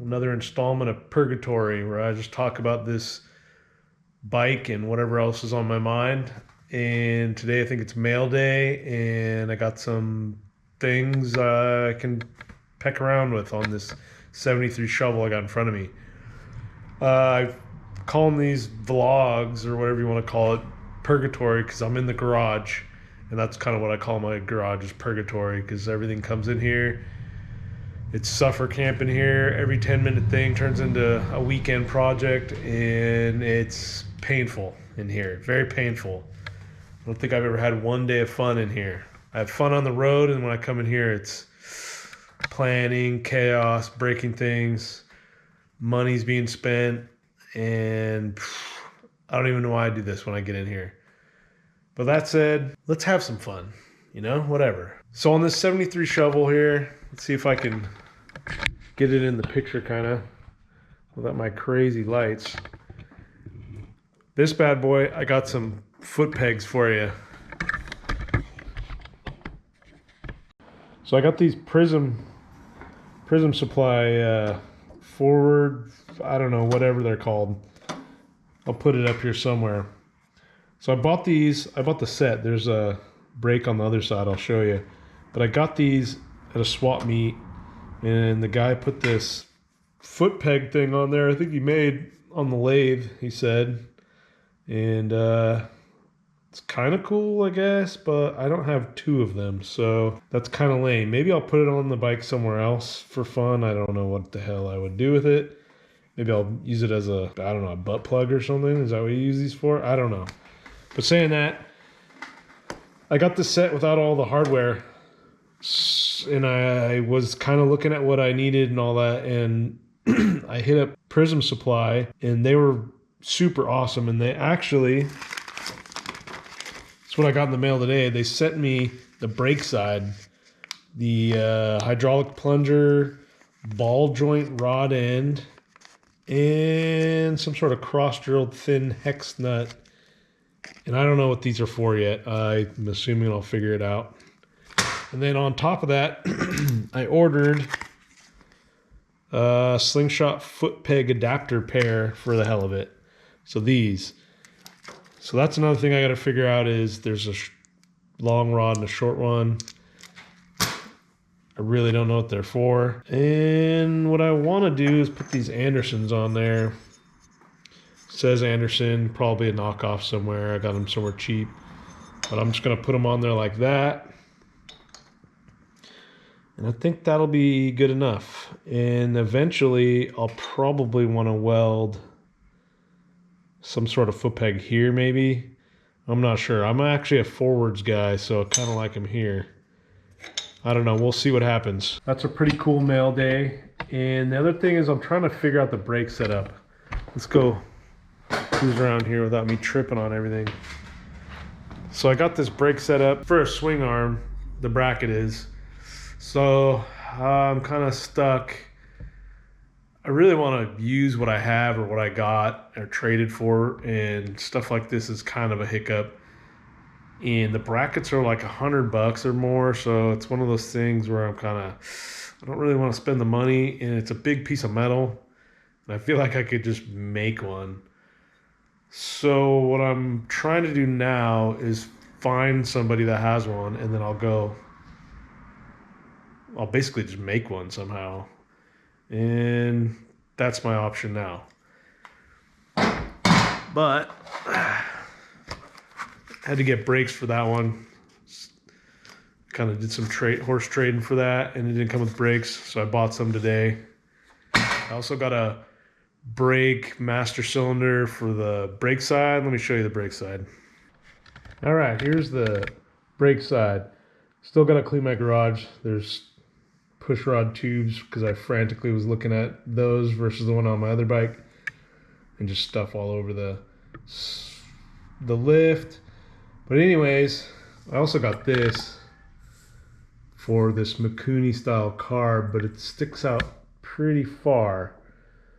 another installment of Purgatory, where I just talk about this bike and whatever else is on my mind. And today I think it's mail day, and I got some things I can peck around with on this 73 shovel I got in front of me. I'm calling these vlogs, or whatever you want to call it, Purgatory, because I'm in the garage. And that's kind of what I call my garage, is Purgatory, because everything comes in here. It's suffer camp in here. Every 10-minute thing turns into a weekend project, and it's painful in here. Very painful. I don't think I've ever had one day of fun in here. I have fun on the road, and when I come in here, it's planning, chaos, breaking things, money's being spent, and I don't even know why I do this when I get in here. But that said, let's have some fun, you know, whatever. So on this 73 shovel here, let's see if I can get it in the picture kind of without my crazy lights. This bad boy, I got some foot pegs for you. So I got these Prism Supply forward, I don't know, whatever they're called. I'll put it up here somewhere. So I bought these, I bought the set. There's a break on the other side, I'll show you. But I got these at a swap meet, and the guy put this foot peg thing on there. I think he made on the lathe, he said. And it's kind of cool, I guess, but I don't have two of them, so that's kind of lame. Maybe I'll put it on the bike somewhere else for fun. I don't know what the hell I would do with it. Maybe I'll use it as a, I don't know, a butt plug or something. Is that what you use these for? I don't know. But saying that, I got this set without all the hardware, and I was kind of looking at what I needed and all that, and I hit up Prism Supply, and they were super awesome. And they actually, that's what I got in the mail today. They sent me the brake side, the hydraulic plunger, ball joint rod end, and some sort of cross-drilled thin hex nut. And I don't know what these are for yet. I'm assuming I'll figure it out. And then on top of that, I ordered a Sling Shot foot peg adapter pair for the hell of it. So these. So that's another thing I got to figure out, is there's a long rod and a short one. I really don't know what they're for. And what I want to do is put these Andersons on there. It says Anderson, probably a knockoff somewhere. I got them somewhere cheap. But I'm just going to put them on there like that. And I think that'll be good enough. And eventually I'll probably want to weld some sort of foot peg here maybe. I'm not sure. I'm actually a forwards guy, so I kind of like them here. I don't know. We'll see what happens. That's a pretty cool mail day. And the other thing is I'm trying to figure out the brake setup. Let's go cruise around here without me tripping on everything. So I got this brake set up for a swing arm, the bracket is. So I'm kind of stuck. I really want to use what I have or what I got or traded for, and stuff like this is kind of a hiccup. And the brackets are like $100 or more, so it's one of those things where I'm kind of, I don't really want to spend the money, and it's a big piece of metal, and I feel like I could just make one. So what I'm trying to do now is find somebody that has one, and then I'll basically just make one somehow. And that's my option now. But had to get brakes for that one. Kind of did some horse trading for that, and it didn't come with brakes, so I bought some today. I also got a brake master cylinder for the brake side. Let me show you the brake side. All right, here's the brake side. Still got to clean my garage. There's push rod tubes because I frantically was looking at those versus the one on my other bike, and just stuff all over the lift. But anyways, I also got this for this Mikuni style carb, but it sticks out pretty far,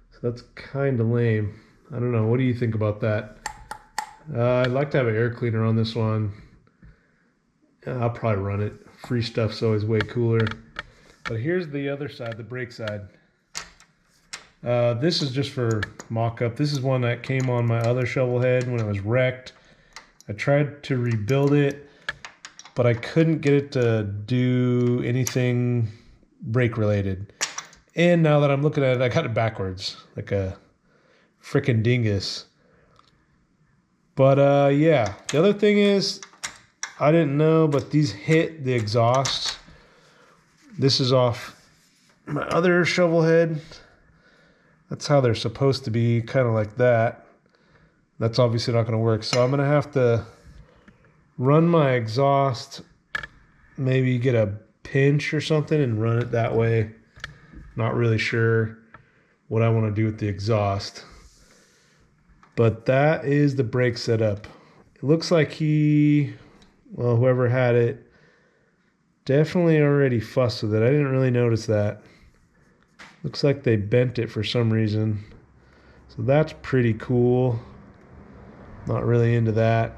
so that's kind of lame. I don't know, what do you think about that? I'd like to have an air cleaner on this one. I'll probably run it. Free stuff's always way cooler. But here's the other side, the brake side. This is just for mock-up. This is one that came on my other shovel head when it was wrecked. I tried to rebuild it, but I couldn't get it to do anything brake related. And now that I'm looking at it, I got it backwards, like a freaking dingus. But yeah, the other thing is, I didn't know, but these hit the exhaust. This is off my other shovel head. That's how they're supposed to be, kind of like that. That's obviously not going to work. So I'm going to have to run my exhaust, maybe get a pinch or something and run it that way. Not really sure what I want to do with the exhaust. But that is the brake setup. It looks like whoever had it, definitely already fussed with it. I didn't really notice that. Looks like they bent it for some reason. So that's pretty cool. Not really into that.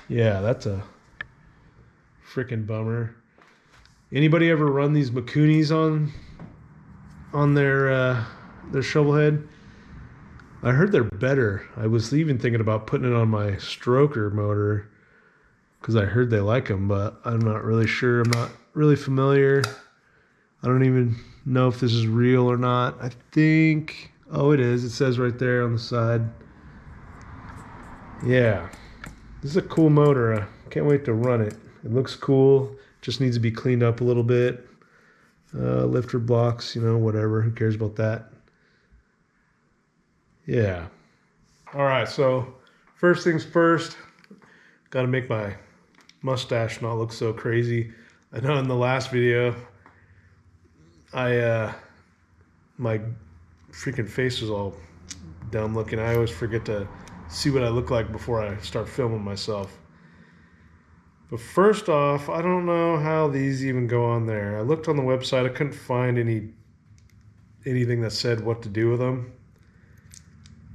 Yeah, that's a freaking bummer. Anybody ever run these Makunis on their shovel head? I heard they're better. I was even thinking about putting it on my stroker motor because I heard they like them, but I'm not really sure. I'm not really familiar. I don't even know if this is real or not. I think, oh, it is. It says right there on the side. Yeah, this is a cool motor. I can't wait to run it. It looks cool. Just needs to be cleaned up a little bit. Lifter blocks, whatever. Who cares about that? Yeah. All right, so first things first, got to make my mustache not look so crazy. I know in the last video, my freaking face was all dumb looking. I always forget to see what I look like before I start filming myself. But first off, I don't know how these even go on there. I looked on the website. I couldn't find anything that said what to do with them.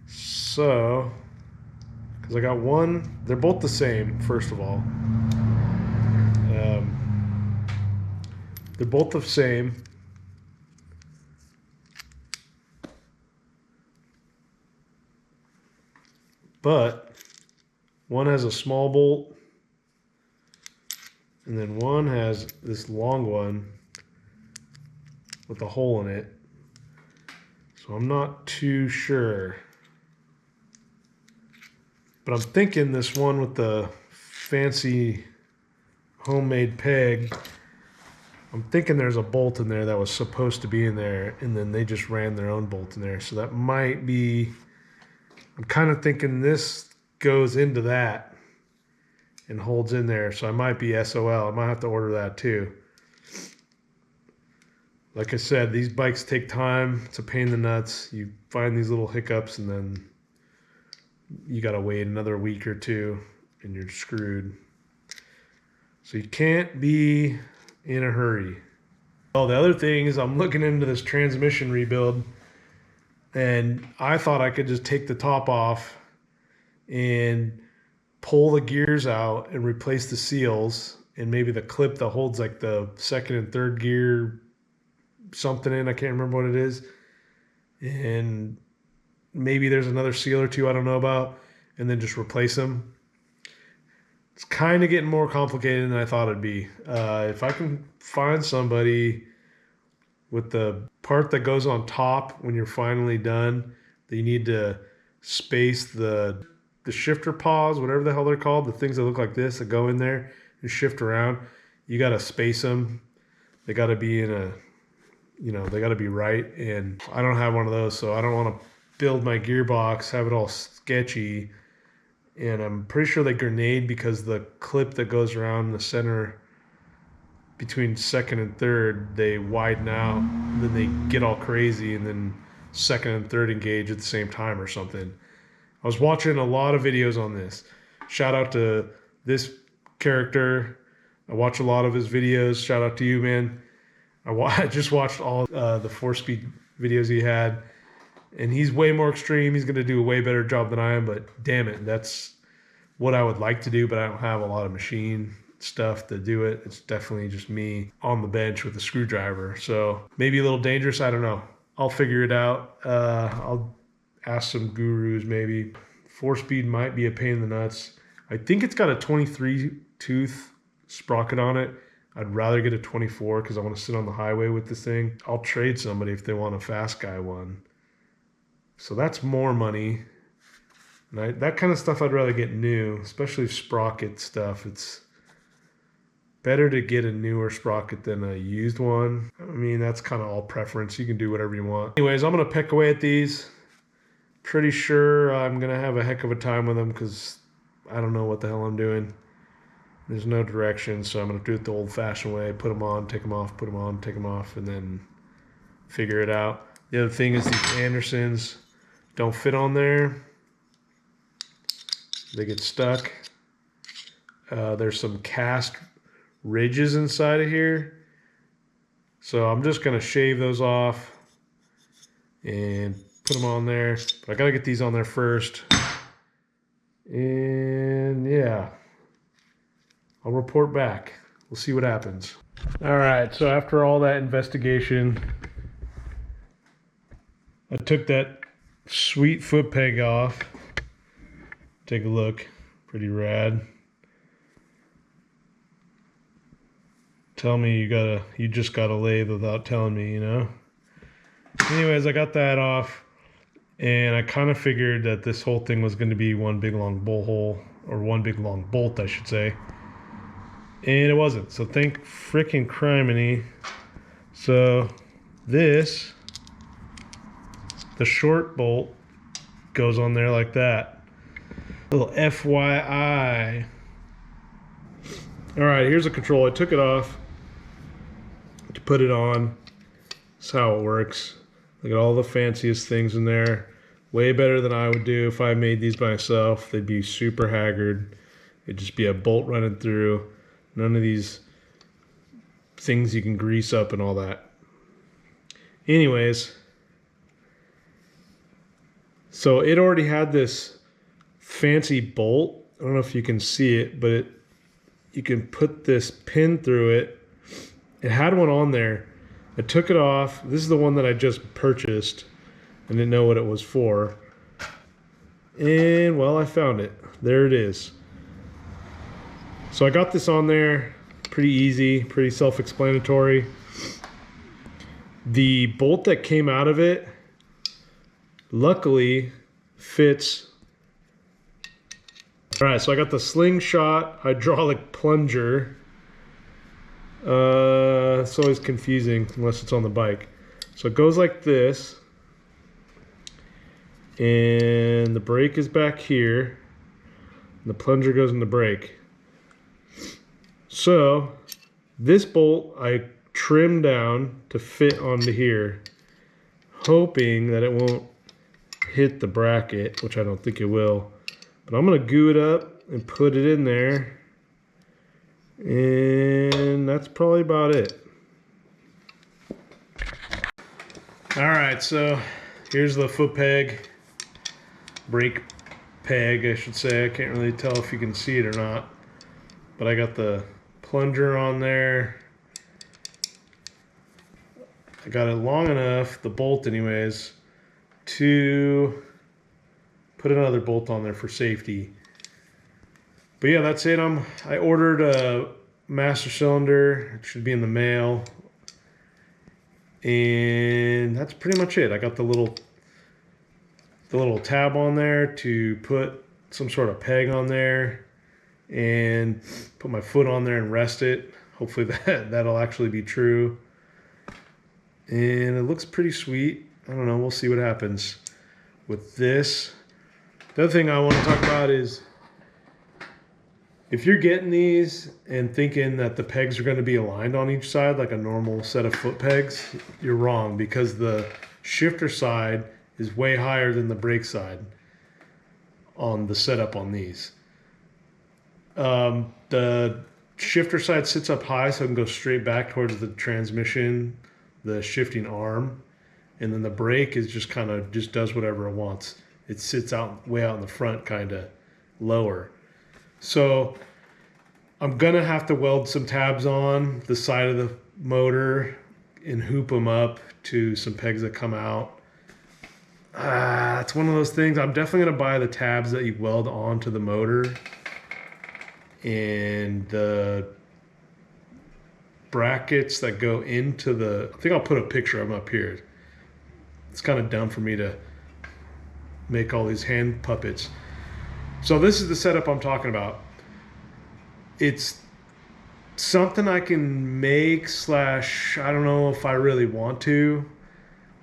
So, because I got one, they're both the same, first of all. They're both the same. But one has a small bolt, and then one has this long one with a hole in it. So I'm not too sure. But I'm thinking this one with the fancy homemade peg, I'm thinking there's a bolt in there that was supposed to be in there, and then they just ran their own bolt in there. So that might be, I'm kind of thinking this goes into that and holds in there. So I might be SOL. I might have to order that too. Like I said, these bikes take time. It's a pain in the nuts. You find these little hiccups and then you got to wait another week or two and you're screwed. So you can't be in a hurry. Oh, the other thing is I'm looking into this transmission rebuild, and I thought I could just take the top off and pull the gears out and replace the seals and maybe the clip that holds like the second and third gear something in. I can't remember what it is. And maybe there's another seal or two I don't know about, and then just replace them. It's kind of getting more complicated than I thought it'd be. If I can find somebody with the part that goes on top when you're finally done, that you need to space the shifter paws, whatever the hell they're called, the things that look like this that go in there and shift around, you got to space them. They got to be in a, they got to be right. And I don't have one of those, so I don't want to build my gearbox, have it all sketchy. And I'm pretty sure they grenade because the clip that goes around the center between second and third, they widen out, and then they get all crazy, and then second and third engage at the same time or something. I was watching a lot of videos on this. Shout out to this character. I watch a lot of his videos. Shout out to you, man. I just watched all the 4-speed videos he had. And he's way more extreme. He's going to do a way better job than I am. But damn it, that's what I would like to do. But I don't have a lot of machine. stuff to do it. It's definitely just me on the bench with a screwdriver. So maybe a little dangerous. I don't know. I'll figure it out. I'll ask some gurus maybe. 4-speed might be a pain in the nuts. I think it's got a 23 tooth sprocket on it. I'd rather get a 24 because I want to sit on the highway with this thing. I'll trade somebody if they want a fast guy one. So that's more money. And that kind of stuff I'd rather get new, especially sprocket stuff. It's better to get a newer sprocket than a used one. I mean, that's kind of all preference. You can do whatever you want. Anyways, I'm going to peck away at these. Pretty sure I'm going to have a heck of a time with them because I don't know what the hell I'm doing. There's no direction, so I'm going to do it the old-fashioned way. Put them on, take them off, put them on, take them off, and then figure it out. The other thing is these Andersons don't fit on there. They get stuck. There's some cast ridges inside of here. So I'm just going to shave those off and put them on there. But I got to get these on there first. And yeah, I'll report back. We'll see what happens. All right, so after all that investigation, I took that sweet foot peg off. Take a look, pretty rad. Tell me you just got a lathe without telling me, you know? Anyways, I got that off, and I kind of figured that this whole thing was going to be one big long bolt hole, or one big long bolt, I should say. And it wasn't, so thank frickin' criminy. So this, the short bolt goes on there like that. Little FYI. All right, here's the control. I took it off to put it on. That's how it works. Look at all the fanciest things in there. Way better than I would do if I made these by myself. They'd be super haggard. It'd just be a bolt running through. None of these things you can grease up and all that. Anyways, so it already had this fancy bolt. I don't know if you can see it, but you can put this pin through it. It had one on there. I took it off. This is the one that I just purchased. I didn't know what it was for. And well, I found it. There it is. So I got this on there. Pretty easy, pretty self-explanatory. The bolt that came out of it, luckily, fits. All right, so I got the Sling Shot hydraulic plunger. It's always confusing unless it's on the bike. So it goes like this, and the brake is back here, and the plunger goes in the brake. So this bolt I trimmed down to fit onto here, hoping that it won't hit the bracket, which I don't think it will. But I'm going to goo it up and put it in there. And that's probably about it. Alright, so here's the foot peg. Brake peg, I should say. I can't really tell if you can see it or not. But I got the plunger on there. I got it long enough, the bolt anyways, to put another bolt on there for safety. But yeah, that's it. I ordered a master cylinder. It should be in the mail. And that's pretty much it. I got the little tab on there to put some sort of peg on there and put my foot on there and rest it. Hopefully that'll actually be true. And it looks pretty sweet. I don't know, we'll see what happens with this. The other thing I want to talk about is if you're getting these and thinking that the pegs are going to be aligned on each side like a normal set of foot pegs, you're wrong, because the shifter side is way higher than the brake side on the setup on these. The shifter side sits up high so it can go straight back towards the transmission, the shifting arm, and then the brake is just kind of just does whatever it wants. It sits out way out in the front, kind of lower. So I'm gonna have to weld some tabs on the side of the motor and hoop them up to some pegs that come out. It's one of those things. I'm definitely gonna buy the tabs that you weld onto the motor, and the brackets that go into the, I think I'll put a picture of them up here. It's kind of dumb for me to make all these hand puppets. So this is the setup I'm talking about. It's something I can make / I don't know if I really want to.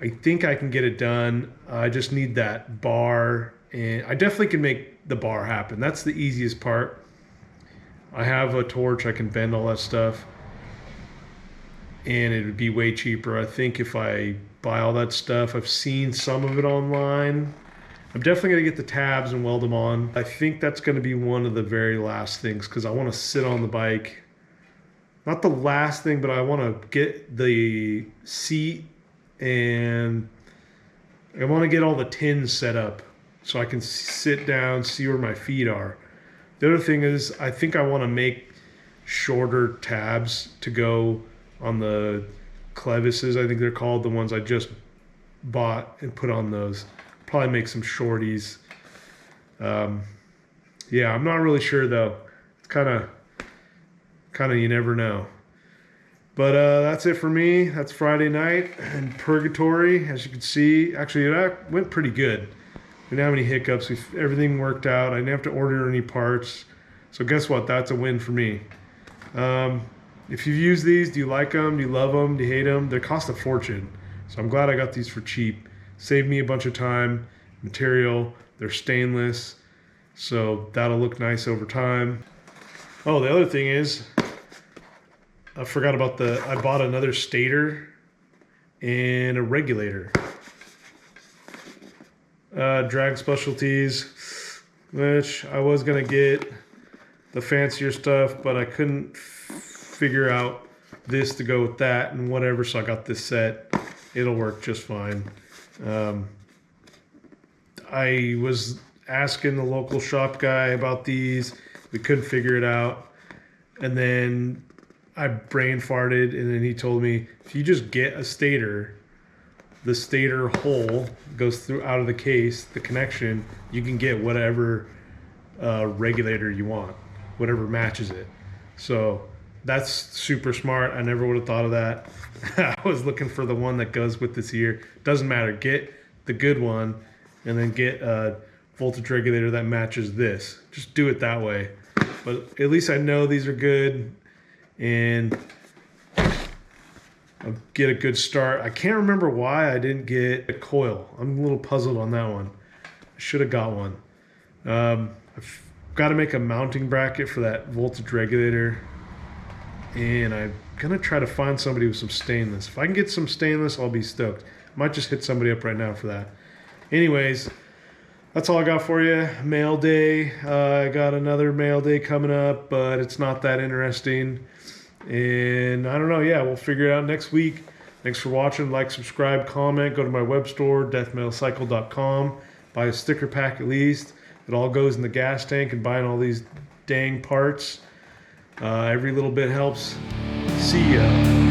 I think I can get it done. I just need that bar, and I definitely can make the bar happen. That's the easiest part. I have a torch, I can bend all that stuff, and it would be way cheaper. I think if I buy all that stuff, I've seen some of it online. I'm definitely gonna get the tabs and weld them on. I think that's gonna be one of the very last things, because I wanna sit on the bike. Not the last thing, but I wanna get the seat, and I wanna get all the tins set up so I can sit down, see where my feet are. The other thing is, I think I wanna make shorter tabs to go on the clevises, I think they're called, the ones I just bought, and put on those. Probably make some shorties. Yeah, I'm not really sure though. It's kind of you never know. But that's it for me. That's Friday night and Purgatory. As you can see, actually that went pretty good. We didn't have any hiccups. Everything worked out. I didn't have to order any parts. So guess what? That's a win for me. If you've used these, do you like them? Do you love them? Do you hate them? They cost a fortune. So I'm glad I got these for cheap. Saved me a bunch of time, material. They're stainless, so that'll look nice over time. Oh, the other thing is, I forgot about I bought another stator and a regulator. Drag Specialties, which I was gonna get the fancier stuff, but I couldn't figure out this to go with that and whatever, so I got this set. It'll work just fine. I was asking the local shop guy about these. We couldn't figure it out. And then I brain farted, and then he told me, if you just get a stator, the stator hole goes through out of the case, the connection, you can get whatever regulator you want, whatever matches it. So that's super smart. I never would have thought of that. I was looking for the one that goes with this here. Doesn't matter. Get the good one, and then get a voltage regulator that matches this. Just do it that way. But at least I know these are good, and I'll get a good start. I can't remember why I didn't get a coil. I'm a little puzzled on that one. I should have got one. I've got to make a mounting bracket for that voltage regulator, and I'm gonna try to find somebody with some stainless. If I can get some stainless, I'll be stoked. Might just hit somebody up right now for that. Anyways, that's all I got for you. Mail day. I got another mail day coming up, but it's not that interesting. And I don't know. Yeah, we'll figure it out next week. Thanks for watching. Like, subscribe, comment. Go to my web store, deathmetalcycle.com. Buy a sticker pack at least. It all goes in the gas tank and buying all these dang parts. Every little bit helps. See ya.